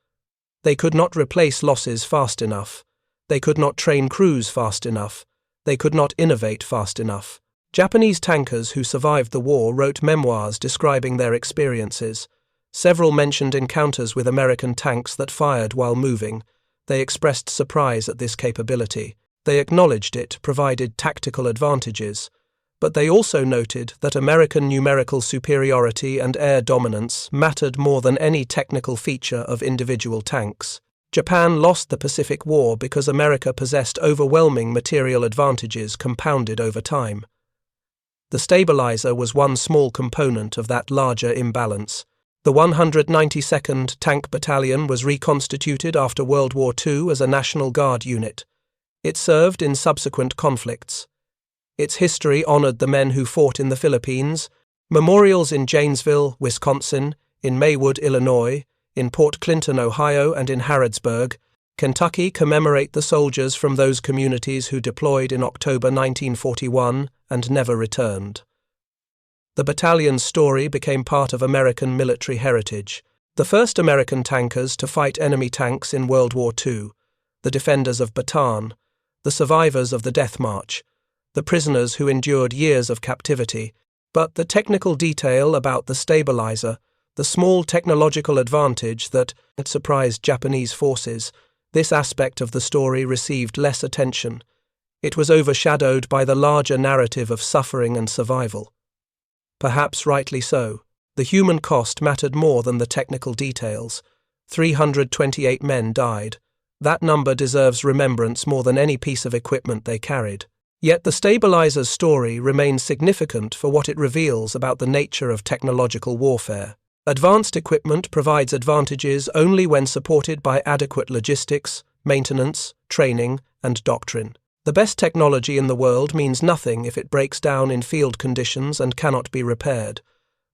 They could not replace losses fast enough. They could not train crews fast enough. They could not innovate fast enough. Japanese tankers who survived the war wrote memoirs describing their experiences. Several mentioned encounters with American tanks that fired while moving. They expressed surprise at this capability. They acknowledged it provided tactical advantages, but they also noted that American numerical superiority and air dominance mattered more than any technical feature of individual tanks. Japan lost the Pacific War because America possessed overwhelming material advantages compounded over time. The stabilizer was one small component of that larger imbalance. The 192nd Tank Battalion was reconstituted after World War II as a National Guard unit. It served in subsequent conflicts. Its history honored the men who fought in the Philippines. Memorials in Janesville, Wisconsin, in Maywood, Illinois, in Port Clinton, Ohio, and in Harrodsburg, Kentucky commemorate the soldiers from those communities who deployed in October 1941 and never returned. The battalion's story became part of American military heritage. The first American tankers to fight enemy tanks in World War II, the defenders of Bataan, the survivors of the Death March, the prisoners who endured years of captivity. But the technical detail about the stabilizer, the small technological advantage that surprised Japanese forces, this aspect of the story received less attention. It was overshadowed by the larger narrative of suffering and survival. Perhaps rightly so. The human cost mattered more than the technical details. 328 men died. That number deserves remembrance more than any piece of equipment they carried. Yet the stabilizer's story remains significant for what it reveals about the nature of technological warfare. Advanced equipment provides advantages only when supported by adequate logistics, maintenance, training, and doctrine. The best technology in the world means nothing if it breaks down in field conditions and cannot be repaired.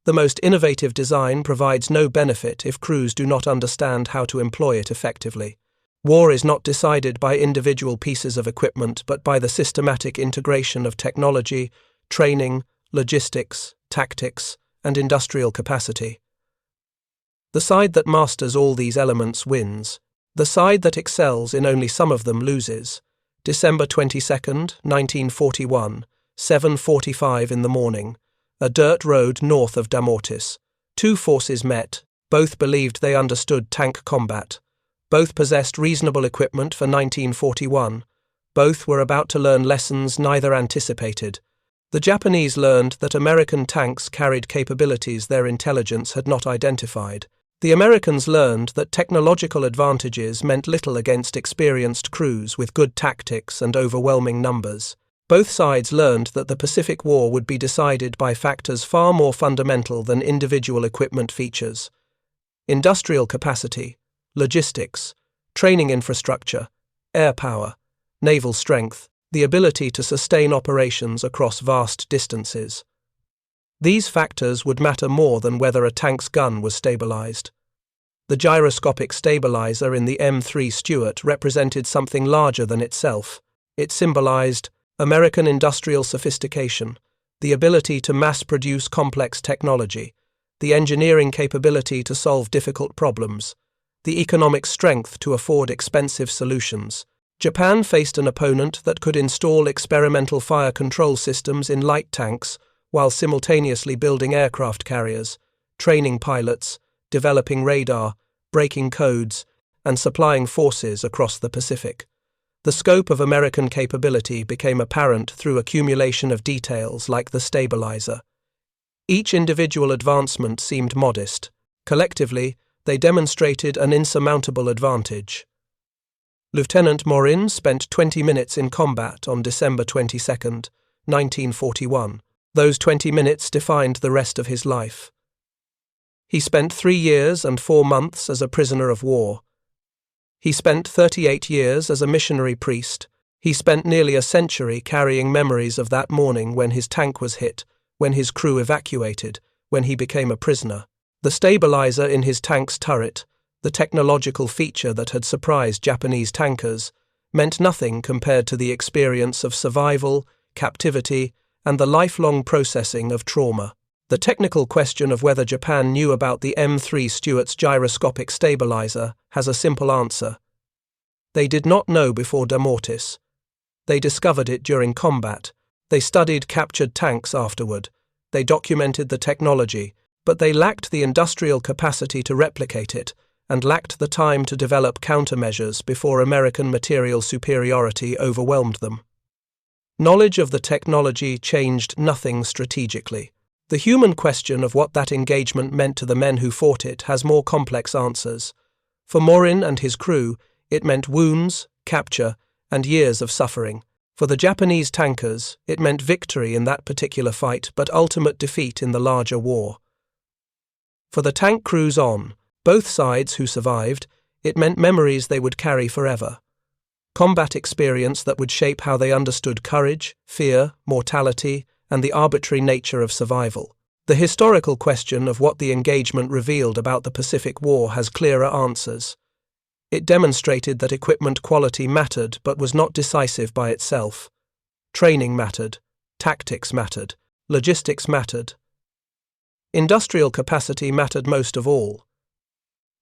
The most innovative design provides no benefit if crews do not understand how to employ it effectively. War is not decided by individual pieces of equipment, but by the systematic integration of technology, training, logistics, tactics, and industrial capacity. The side that masters all these elements wins. The side that excels in only some of them loses. December 22nd, 1941, 7:45 in the morning. A dirt road north of Damortis. Two forces met. Both believed they understood tank combat. Both possessed reasonable equipment for 1941. Both were about to learn lessons neither anticipated. The Japanese learned that American tanks carried capabilities their intelligence had not identified. The Americans learned that technological advantages meant little against experienced crews with good tactics and overwhelming numbers. Both sides learned that the Pacific War would be decided by factors far more fundamental than individual equipment features. Industrial capacity, logistics, training infrastructure, air power, naval strength, the ability to sustain operations across vast distances. These factors would matter more than whether a tank's gun was stabilized. The gyroscopic stabilizer in the M3 Stuart represented something larger than itself. It symbolized American industrial sophistication, the ability to mass-produce complex technology, the engineering capability to solve difficult problems, the economic strength to afford expensive solutions. Japan faced an opponent that could install experimental fire control systems in light tanks while simultaneously building aircraft carriers, training pilots, developing radar, breaking codes, and supplying forces across the Pacific. The scope of American capability became apparent through accumulation of details like the stabilizer. Each individual advancement seemed modest. Collectively, they demonstrated an insurmountable advantage. Lieutenant Morin spent 20 minutes in combat on December 22, 1941. Those 20 minutes defined the rest of his life. He spent 3 years and 4 months as a prisoner of war. He spent 38 years as a missionary priest. He spent nearly a century carrying memories of that morning when his tank was hit, when his crew evacuated, when he became a prisoner. The stabilizer in his tank's turret, the technological feature that had surprised Japanese tankers, meant nothing compared to the experience of survival, captivity, and the lifelong processing of trauma. The technical question of whether Japan knew about the M3 Stuart's gyroscopic stabilizer has a simple answer. They did not know before Damortis. They discovered it during combat. They studied captured tanks afterward. They documented the technology, but they lacked the industrial capacity to replicate it and lacked the time to develop countermeasures before American material superiority overwhelmed them. Knowledge of the technology changed nothing strategically. The human question of what that engagement meant to the men who fought it has more complex answers. For Morin and his crew, it meant wounds, capture, and years of suffering. For the Japanese tankers, it meant victory in that particular fight, but ultimate defeat in the larger war. For the tank crews on both sides who survived, it meant memories they would carry forever. Combat experience that would shape how they understood courage, fear, mortality, and the arbitrary nature of survival. The historical question of what the engagement revealed about the Pacific War has clearer answers. It demonstrated that equipment quality mattered but was not decisive by itself. Training mattered, tactics mattered, logistics mattered. Industrial capacity mattered most of all.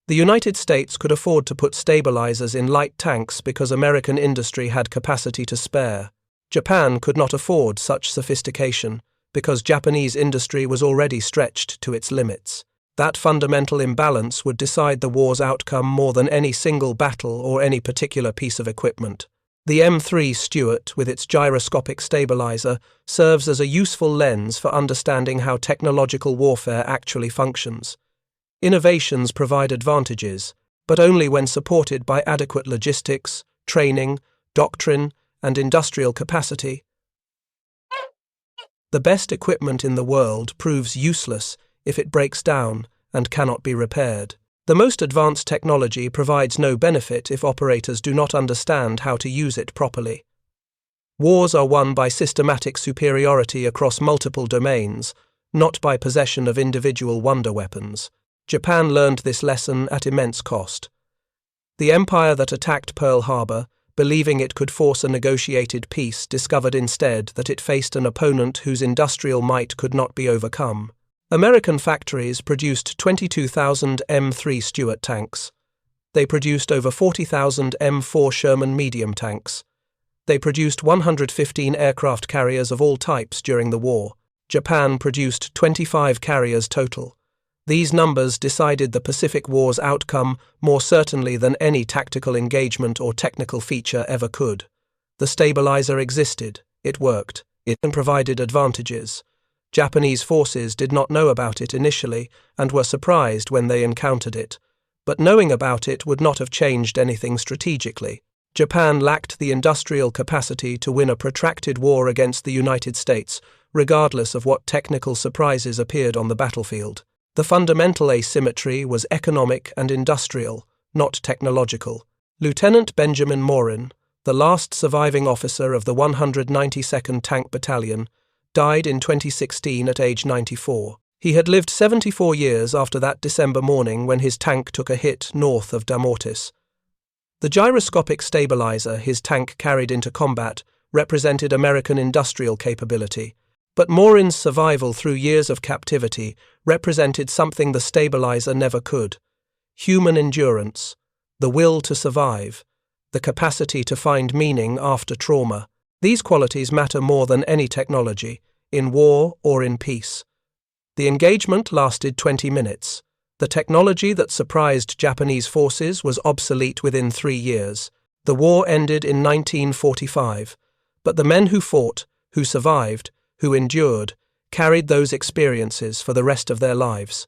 The United States could afford to put stabilizers in light tanks because American industry had capacity to spare. Japan could not afford such sophistication because Japanese industry was already stretched to its limits. That fundamental imbalance would decide the war's outcome more than any single battle or any particular piece of equipment. The M3 Stuart, with its gyroscopic stabilizer, serves as a useful lens for understanding how technological warfare actually functions. Innovations provide advantages, but only when supported by adequate logistics, training, doctrine, and industrial capacity. The best equipment in the world proves useless if it breaks down and cannot be repaired. The most advanced technology provides no benefit if operators do not understand how to use it properly. Wars are won by systematic superiority across multiple domains, not by possession of individual wonder weapons. Japan learned this lesson at immense cost. The empire that attacked Pearl Harbor, believing it could force a negotiated peace, discovered instead that it faced an opponent whose industrial might could not be overcome. American factories produced 22,000 M3 Stuart tanks. They produced over 40,000 M4 Sherman medium tanks. They produced 115 aircraft carriers of all types during the war. Japan produced 25 carriers total. These numbers decided the Pacific War's outcome more certainly than any tactical engagement or technical feature ever could. The stabilizer existed, it worked, it provided advantages. Japanese forces did not know about it initially and were surprised when they encountered it, but knowing about it would not have changed anything strategically. Japan lacked the industrial capacity to win a protracted war against the United States, regardless of what technical surprises appeared on the battlefield. The fundamental asymmetry was economic and industrial, not technological. Lieutenant Benjamin Morin, the last surviving officer of the 192nd Tank Battalion, died in 2016 at age 94. He had lived 74 years after that December morning when his tank took a hit north of Damortis. The gyroscopic stabilizer his tank carried into combat represented American industrial capability, but Morin's survival through years of captivity represented something the stabilizer never could: human endurance, the will to survive, the capacity to find meaning after trauma. These qualities matter more than any technology, in war or in peace. The engagement lasted 20 minutes. The technology that surprised Japanese forces was obsolete within 3 years. The war ended in 1945, but the men who fought, who survived, who endured, carried those experiences for the rest of their lives.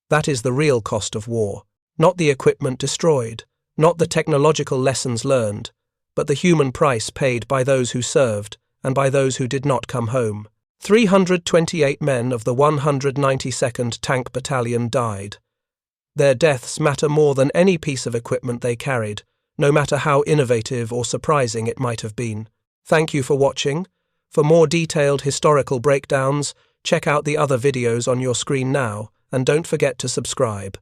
That is the real cost of war, not the equipment destroyed, not the technological lessons learned, but the human price paid by those who served and by those who did not come home. 328 men of the 192nd Tank Battalion died. Their deaths matter more than any piece of equipment they carried, no matter how innovative or surprising it might have been. Thank you for watching. For more detailed historical breakdowns, check out the other videos on your screen now, and don't forget to subscribe.